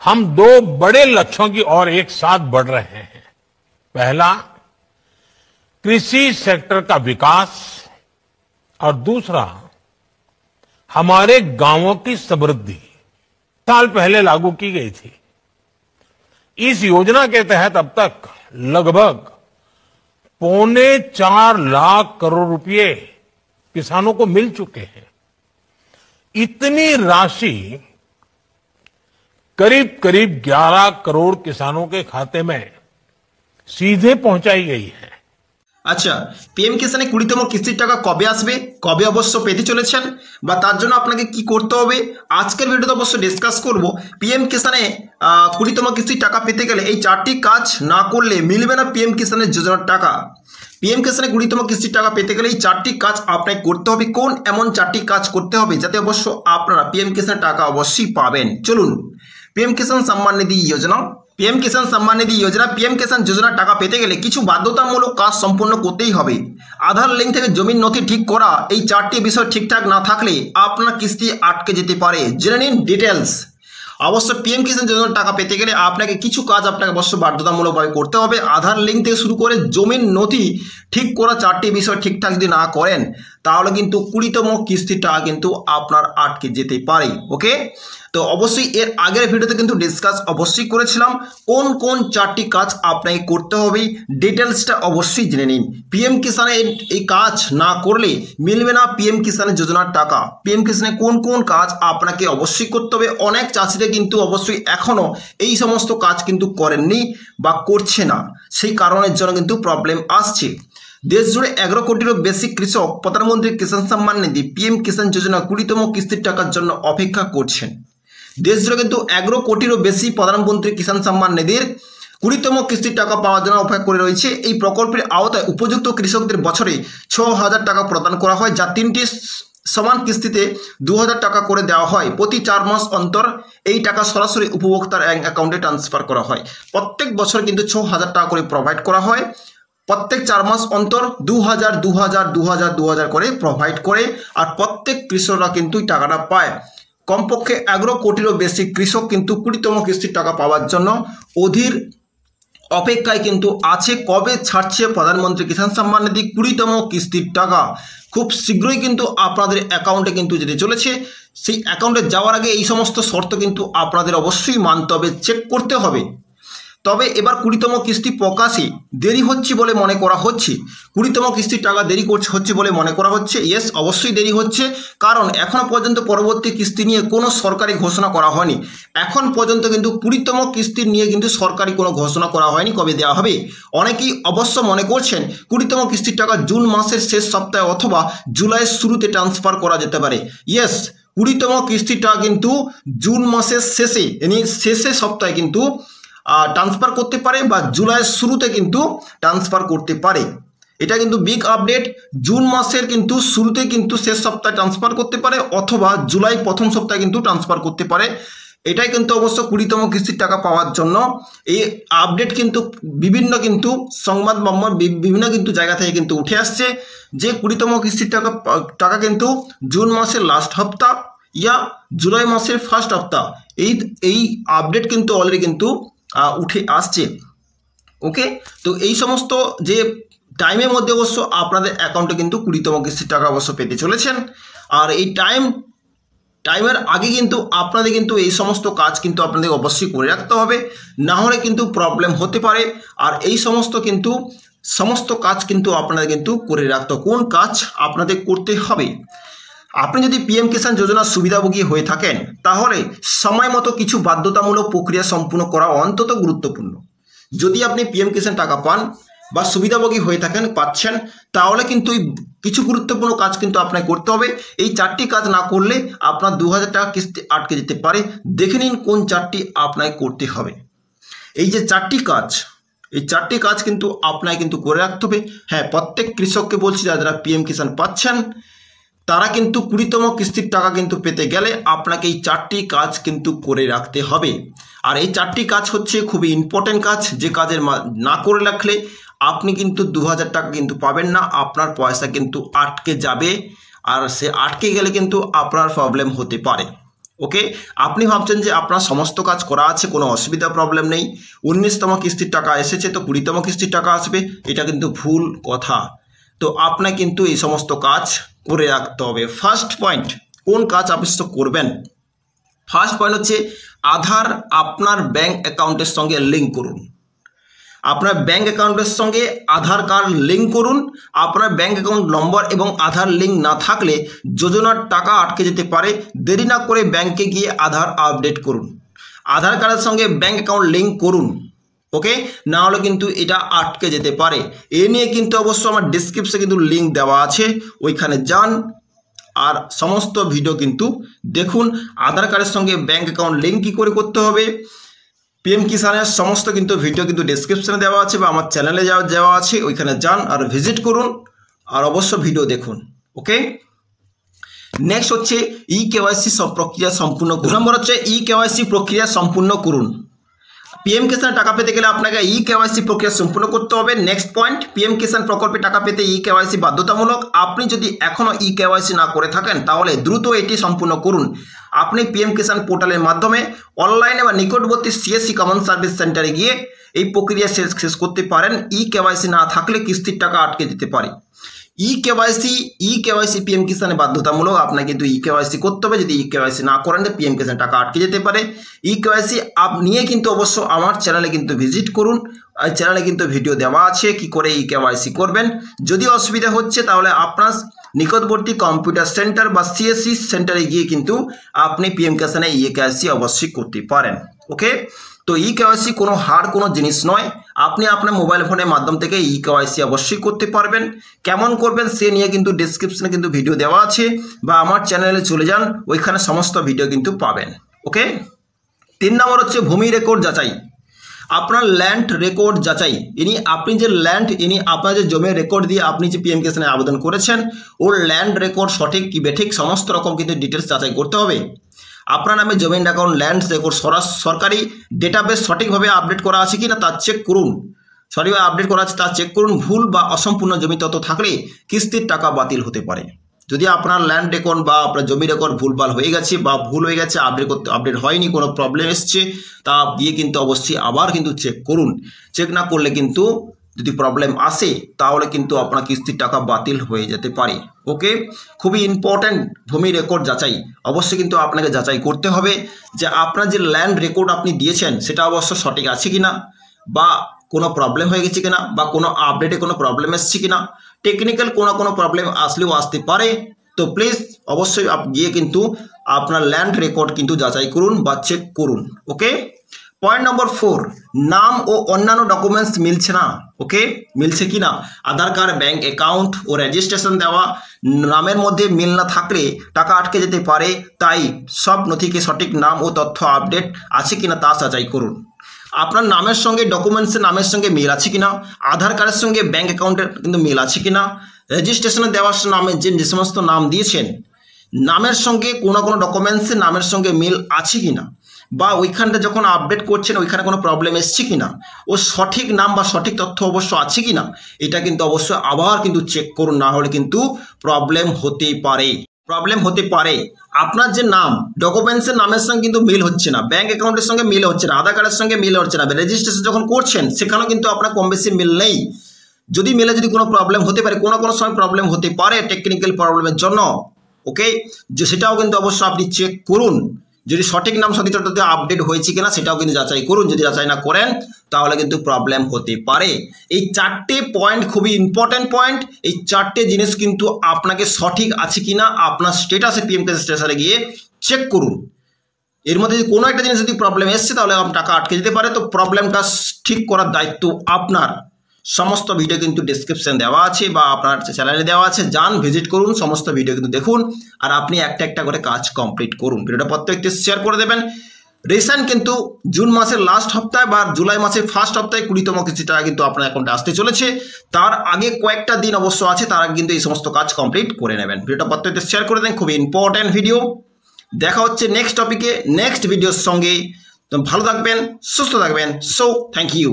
हम दो बड़े लक्ष्यों की ओर एक साथ बढ़ रहे हैं। पहला, कृषि सेक्टर का विकास और दूसरा, हमारे गांवों की समृद्धि। साल पहले लागू की गई थी। इस योजना के तहत अब तक लगभग 4.25 लाख करोड़ रुपए किसानों को मिल चुके हैं। इतनी राशि करीब करीब 11 करोड़ किसानों के खाते में सीधे पहुंचाई गई है। আচ্ছা, পিএম কিষানে 20তম কিস্তির টাকা কবে আসবে, কবে অবশ্য পেতে চলেছেন বা তার জন্য আপনাকে কি করতে হবে আজকের ভিডিওতে অবশ্য ডিসকাস করব। পিএম কিষানে 20তম কিস্তির টাকা পেতে গেলে এই চারটি কাজ না করলে মিলবে না পিএম কিষানের যোজনার টাকা। পিএম কিষানে 20তম কিস্তির টাকা পেতে গেলে এই চারটি কাজ আপনাকে করতে হবে। কোন এমন চারটি কাজ করতে হবে যাতে অবশ্য আপনারা পিএম কিষানের টাকা অবশ্যই পাবেন? চলুন, পিএম কিষান সম্মান নিধি যোজনা। পিএম কিষান সম্মান নিধি যোজনা, পিএম কিষান যোজনার টাকা পেতে গেলে কিছু বাধ্যতামূলক কাজ সম্পূর্ণ করতেই হবে। আধার লিঙ্ক থেকে জমির নথি ঠিক করা, এই চারটি বিষয় ঠিকঠাক না থাকলে আপনার কিস্তি আটকে যেতে পারে। জেনে নিন ডিটেলস। অবশ্য পিএম কিষান যোজনার টাকা পেতে গেলে আপনাকে কিছু কাজ আপনাকে অবশ্য বাধ্যতামূলকভাবে করতে হবে। আধার লিঙ্ক থেকে শুরু করে জমির নথি ঠিক করা, চারটি বিষয় ঠিকঠাক যদি না করেন তাহলে কিন্তু 20তম কিস্তির টাকা কিন্তু আপনার আটকে যেতে পারে। ওকে, তো অবশ্যই এর আগের ভিডিওতে কিন্তু ডিসকাস অবশ্যই করেছিলাম কোন কোন চারটি কাজ আপনাকে করতে হবে। ডিটেলসটা অবশ্যই জেনে নিন। পিএম কিষানে এই কাজ না করলে মিলবে না পিএম কিষানের যোজনার টাকা। পিএম কিষানে কোন কোন কাজ আপনাকে অবশ্যই করতে হবে। অনেক চাষিরা কিন্তু অবশ্যই এখনও এই সমস্ত কাজ কিন্তু করেননি বা করছে না, সেই কারণের জন্য কিন্তু প্রবলেম আসছে। দেশ জুড়ে 11 কোটিরও বেশি কৃষক প্রধানমন্ত্রী কিষান সম্মান নিধি পিএম কিষান যোজনা 20তম কিস্তির টাকার জন্য অপেক্ষা করছেন। দেশ জুড়ে কিন্তু 11 কোটিরও বেশি প্রধানমন্ত্রী কিষান সম্মান নিধির 20তম কিস্তির টাকা পাওয়ার জন্য অপেক্ষা করে রয়েছে। এই প্রকল্পের আওতায় উপযুক্ত কৃষকদের বছরে 6,000 টাকা প্রদান করা হয়, যা 3টি সমান কিস্তিতে 2,000 টাকা করে দেওয়া হয়। প্রতি 4 মাস অন্তর এই টাকা সরাসরি উপভোক্তার ব্যাংক অ্যাকাউন্টে ট্রান্সফার করা হয়। প্রত্যেক বছর কিন্তু 6,000 টাকা করে প্রোভাইড করা হয়। প্রত্যেক 4 মাস অন্তর 2,000 করে প্রোভাইড করে, আর প্রত্যেক কৃষকরা কিন্তু টাকাটা পায়। কমপক্ষে 11 কোটিরও বেশি কৃষক কিন্তু 20তম কিস্তির টাকা পাওয়ার জন্য অধীর অপেক্ষায় কিন্তু আছে। কবে ছাড়ছে প্রধানমন্ত্রী কিষান সম্মান নিধি 20তম কিস্তির টাকা? খুব শীঘ্রই কিন্তু আপনাদের অ্যাকাউন্টে কিন্তু যেতে চলেছে। সেই অ্যাকাউন্টে যাওয়ার আগে এই সমস্ত শর্ত কিন্তু আপনাদের অবশ্যই মানতে হবে, চেক করতে হবে। তবে এবার 20তম কিস্তি প্রকাশে দেরি হচ্ছে বলে মনে করা হচ্ছে। 20তম কিস্তির টাকা দেরি হচ্ছে বলে মনে করা হচ্ছে। ইয়েস, অবশ্যই দেরি হচ্ছে, কারণ এখনো পর্যন্ত পরবর্তী কিস্তি নিয়ে কোনো সরকারি ঘোষণা করা হয়নি। এখন পর্যন্ত কিন্তু 20তম কিস্তি নিয়ে কিন্তু সরকারি কোনো ঘোষণা করা হয়নি কবে দেওয়া হবে। অনেকেই অবশ্য মনে করছেন 20তম কিস্তির টাকা জুন মাসের শেষ সপ্তাহে অথবা জুলাইয়ের শুরুতে ট্রান্সফার করা যেতে পারে। ইয়েস, 20তম কিস্তিটা কিন্তু জুন মাসের শেষে, শেষের সপ্তাহে কিন্তু ট্রান্সফার করতে পারে বা জুলাইয়ের শুরুতে কিন্তু ট্রান্সফার করতে পারে। এটা কিন্তু বিগ আপডেট। জুন মাসের কিন্তু শুরুতে কিন্তু শেষ সপ্তাহে ট্রান্সফার করতে পারে অথবা জুলাই প্রথম সপ্তাহে কিন্তু ট্রান্সফার করতে পারে। এটাই কিন্তু অবশ্য 20তম কিস্তির টাকা পাওয়ার জন্য এই আপডেট কিন্তু বিভিন্ন কিন্তু সংবাদ মাধ্যম বিভিন্ন কিন্তু জায়গা থেকে কিন্তু উঠে আসছে যে 20তম কিস্তির টাকা কিন্তু জুন মাসের লাস্ট সপ্তাহ ইয়া জুলাই মাসের ফার্স্ট সপ্তাহ, এই আপডেট কিন্তু অলরেডি কিন্তু উঠে আসছে। ওকে, তো এই সমস্ত যে টাইমের মধ্যে অবশ্য আপনাদের অ্যাকাউন্টে কিন্তু 20তম কিস্তির টাকা অবশ্য পেতে চলেছেন। আর এই টাইমের আগে কিন্তু আপনাদের কিন্তু এই সমস্ত কাজ কিন্তু আপনাদের অবশ্যই করে রাখতে হবে, না হলে কিন্তু প্রবলেম হতে পারে। আর এই সমস্ত কাজ কিন্তু আপনাদের কিন্তু করে রাখতে হবে। কোন কাজ আপনাদের করতে হবে? আপনি যদি পিএম কিষান যোজনার সুবিধাভোগী হয়ে থাকেন তাহলে সময় মতো কিছু বাধ্যতামূলক প্রক্রিয়া সম্পূর্ণ করা অন্তত গুরুত্বপূর্ণ। যদি আপনি পিএম কিষান টাকা পান বা সুবিধাভোগী হয়ে থাকেন, পাচ্ছেন, তাহলে কিন্তু কিছু গুরুত্বপূর্ণ কাজ কিন্তু আপনাকে করতে হবে। এই চারটি কাজ না করলে আপনার 2,000 টাকা কিস্তি আটকে যেতে পারে। দেখে নিন কোন চারটি আপনাকে করতে হবে। এই যে চারটি কাজ, এই চারটি কাজ কিন্তু আপনাকে কিন্তু করে রাখতে হবে। হ্যাঁ, প্রত্যেক কৃষককে বলছি যারা পিএম কিষান পাচ্ছেন তারা কিন্তু 20তম কিস্তির টাকা কিন্তু পেতে গেলে আপনাকে এই চারটি কাজ কিন্তু করে রাখতে হবে। আর এই চারটি কাজ হচ্ছে খুবই ইম্পর্টেন্ট কাজ, যে কাজের না করে রাখলে আপনি কিন্তু 2,000 টাকা কিন্তু পাবেন না, আপনার পয়সা কিন্তু আটকে যাবে। আর সে আটকে গেলে কিন্তু আপনার প্রবলেম হতে পারে। ওকে, আপনি ভাবছেন যে আপনার সমস্ত কাজ করা আছে, কোনো অসুবিধা প্রবলেম নেই, 19তম কিস্তির টাকা এসেছে তো 20তম কিস্তির টাকা আসবে, এটা কিন্তু ভুল কথা। তো আপনাকে কিন্তু এই সমস্ত কাজ করে রাখতে হবে। ফার্স্ট পয়েন্ট, কোন কাজ অবশ্য করবেন? ফার্স্ট পয়েন্ট হচ্ছে আধার আপনার ব্যাংক অ্যাকাউন্টের সঙ্গে লিঙ্ক করুন। আপনার ব্যাংক অ্যাকাউন্টের সঙ্গে আধার কার্ড লিঙ্ক করুন। আপনার ব্যাংক অ্যাকাউন্ট নম্বর এবং আধার লিঙ্ক না থাকলে যোজনার টাকা আটকে যেতে পারে। দেরি না করে ব্যাংকে গিয়ে আধার আপডেট করুন, আধার কার্ডের সঙ্গে ব্যাংক অ্যাকাউন্ট লিঙ্ক করুন। ওকে, না হলে কিন্তু এটা আটকে যেতে পারে। এ নিয়ে কিন্তু অবশ্য আমার ডিসক্রিপশনে কিন্তু লিঙ্ক দেওয়া আছে, ওইখানে যান আর সমস্ত ভিডিও কিন্তু দেখুন। আধার কার্ডের সঙ্গে ব্যাংক অ্যাকাউন্ট লিঙ্ক কী করে করতে হবে, পিএম কিষানের সমস্ত কিন্তু ভিডিও কিন্তু ডিসক্রিপশনে দেওয়া আছে বা আমার চ্যানেলে দেওয়া আছে, ওইখানে যান আর ভিজিট করুন আর অবশ্য ভিডিও দেখুন। ওকে, নেক্সট হচ্ছে ই-কেওয়াইসি প্রক্রিয়া সম্পূর্ণ করুন। 2 নম্বর হচ্ছে ই-কেওয়াইসি প্রক্রিয়া সম্পূর্ণ করুন। পিএম কিষান টাকা পেতে গেলে আপনাকে ই-কেওয়াইসি প্রক্রিয়া সম্পূর্ণ করতে হবে। নেক্সট পয়েন্ট, পিএম কিষান প্রকল্পে টাকা পেতে ই-কেওয়াইসি বাধ্যতামূলক। আপনি যদি এখনও ই-কেওয়াইসি না করে থাকেন তাহলে দ্রুত এটি সম্পূর্ণ করুন। আপনি পিএম কিষান পোর্টালের মাধ্যমে অনলাইনে বা নিকটবর্তী সিএসসি কমন সার্ভিস সেন্টারে গিয়ে এই প্রক্রিয়া শেষ করতে পারেন। ই-কেওয়াইসি না থাকলে কিস্তির টাকা আটকে যেতে পারে। ই-কেওয়াইসি পিএম কিষানে বাধ্যতামূলক, আপনাকে কিন্তু ই-কেওয়াইসি করতে হবে। যদি ই-কেওয়াইসি না করেন তো পিএম কিষান টাকা আটকে যেতে পারে। ই-কেওয়াইসি নিয়ে কিন্তু অবশ্য আমার চ্যানেলে কিন্তু ভিজিট করুন, চ্যানেলে কিন্তু ভিডিও দেওয়া আছে কি করে ই-কেওয়াইসি করবেন। যদি অসুবিধা হচ্ছে তাহলে আপনার নিকটবর্তী কম্পিউটার সেন্টার বা সিএসসি সেন্টারে গিয়ে কিন্তু আপনি পিএম কিষানে ই-কেওয়াইসি অবশ্যই করতে পারেন। ওকে, তো ই-কেওয়াইসি কোনো হার কোনো জিনিস নয়, আপনি আপনার মোবাইল ফোনের মাধ্যম থেকে ই-কেওয়াইসি অবশ্যই করতে পারবেন। কেমন করবেন সে নিয়ে কিন্তু ডিসক্রিপশনে কিন্তু ভিডিও দেওয়া আছে বা আমার চ্যানেলে চলে যান, ওইখানে সমস্ত ভিডিও কিন্তু পাবেন। ওকে, 3 নম্বর হচ্ছে ভূমি রেকর্ড যাচাই। আপনার ল্যান্ড রেকর্ড যাচাই, আপনি যে ল্যান্ড আপনার যে জমির রেকর্ড দিয়ে আপনি যে পিএম কিষানে আবেদন করেছেন ওর ল্যান্ড রেকর্ড সঠিক কি বেঠিক সমস্ত রকম কিন্তু ডিটেলস যাচাই করতে হবে। আপনার নামে জমির অ্যাকাউন্ট ল্যান্ড রেকর্ড সরকারি ডেটাবেস সঠিকভাবে আপডেট করা আছে কি না তা চেক করুন। সঠিকভাবে আপডেট করা আছে তা চেক করুন। ভুল বা অসম্পূর্ণ জমি তথ্য থাকলে কিস্তির টাকা বাতিল হতে পারে। যদি আপনার ল্যান্ড রেকর্ড বা আপনার জমি রেকর্ড ভুলভাল হয়ে গেছে বা ভুল হয়ে গেছে, আপডেট হয়নি, কোনো প্রবলেম এসছে, তা দিয়ে কিন্তু অবশ্যই আবার কিন্তু চেক করুন। চেক না করলে কিন্তু যদি প্রবলেম আসে তাহলে কিন্তু আপনার কিস্তির টাকা বাতিল হয়ে যেতে পারে। ওকে, খুবই ইম্পর্ট্যান্ট ভূমি রেকর্ড যাচাই। অবশ্যই কিন্তু আপনাকে যাচাই করতে হবে যে আপনার যে ল্যান্ড রেকর্ড আপনি দিয়েছেন সেটা অবশ্য সঠিক আছে কিনা, বা কোনো প্রবলেম হয়ে গেছে কিনা, বা কোনো আপডেটে কোনো প্রবলেম এসছে কিনা। টেকনিক্যাল কোনো প্রবলেম আসলেও আসতে পারে, তো প্লিজ অবশ্যই গিয়ে কিন্তু আপনার ল্যান্ড রেকর্ড কিন্তু যাচাই করুন বা চেক করুন। ওকে, পয়েন্ট নম্বর 4, নাম ও অন্যান্য ডকুমেন্টস মিলছে না। ওকে, মিলছে কি না, আধার কার্ড, ব্যাংক অ্যাকাউন্ট ও রেজিস্ট্রেশন দেওয়া নামের মধ্যে মিল না থাকলে টাকা আটকে যেতে পারে। তাই সব নথিকে সঠিক নাম ও তথ্য আপডেট আছে কিনা তা যাচাই করুন। আপনার নামের সঙ্গে ডকুমেন্টসের নামের সঙ্গে মিল আছে কিনা, আধার কার্ডের সঙ্গে ব্যাংক অ্যাকাউন্টের কিন্তু মিল আছে কিনা, রেজিস্ট্রেশনে দেওয়ার নামে যে সমস্ত নাম দিয়েছেন নামের সঙ্গে কোনো ডকুমেন্টসের নামের সঙ্গে মিল আছে কিনা, বা ওইখানটা যখন আপডেট করছেন ওইখানে কোনো প্রবলেম এসছে কিনা, ও সঠিক নাম বা সঠিক তথ্য অবশ্য আছে কিনা, এটা কিন্তু অবশ্যই আবার কিন্তু চেক করুন, না হলে কিন্তু প্রবলেম হতে পারে। আপনার যে নাম ডকুমেন্টসের নামের সঙ্গে কিন্তু মিল হচ্ছে না, ব্যাংক অ্যাকাউন্টের সঙ্গে মিল হচ্ছে না, আধার কার্ডের সঙ্গে মিল হচ্ছে না, রেজিস্ট্রেশন যখন করছেন সেখানেও কিন্তু আপনার কম বেশি মিল নেই। যদি মিলে যদি কোনো প্রবলেম হতে পারে, কোনো সময় প্রবলেম হতে পারে টেকনিক্যাল প্রবলেমের জন্য। ওকে, যে সেটাও কিন্তু অবশ্যই আপনি চেক করুন। যদি সঠিক নাম সঠিক তথ্য আপডেট হয়েছে কিনা সেটাও কিন্তু যাচাই করুন। যদি যাচাই না করেন তাহলে কিন্তু প্রবলেম হতে পারে। এই 4টে পয়েন্ট খুবই ইম্পর্টেন্ট পয়েন্ট। এই 4টে জিনিস কিন্তু আপনাকে সঠিক আছে কিনা আপনার স্ট্যাটাসে পিএম কিষান স্ট্যাটাসে গিয়ে চেক করুন। এর মধ্যে যদি কোনো একটা জিনিস যদি প্রবলেম এসছে তাহলে টাকা আটকে যেতে পারে, তো প্রবলেমটা ঠিক করার দায়িত্ব আপনার। সমস্ত ভিডিও কিন্তু ডেসক্রিপশন দেওয়া আছে বা আপনার চ্যানেলে দেওয়া আছে, যান ভিজিট করুন, সমস্ত ভিডিও কিন্তু দেখুন আর আপনি একটা করে কাজ কমপ্লিট করুন। ভিডিওটা প্রত্যেকটি শেয়ার করে দেবেন। রিসেন্ট কিন্তু জুন মাসের লাস্ট সপ্তাহে বা জুলাই মাসের ফার্স্ট সপ্তাহে 20তম কিস্তি টাকা কিন্তু আপনার অ্যাকাউন্টে আসতে চলেছে। তার আগে কয়েকটা দিন অবশ্য আছে, তার আগে কিন্তু এই সমস্ত কাজ কমপ্লিট করে নেবেন। ভিডিওটা প্রত্যেকটি শেয়ার করে দেন, খুবই ইম্পর্টেন্ট ভিডিও। দেখা হচ্ছে নেক্সট টপিকে নেক্সট ভিডিওর সঙ্গে। তো ভালো থাকবেন, সুস্থ থাকবেন। So thank you.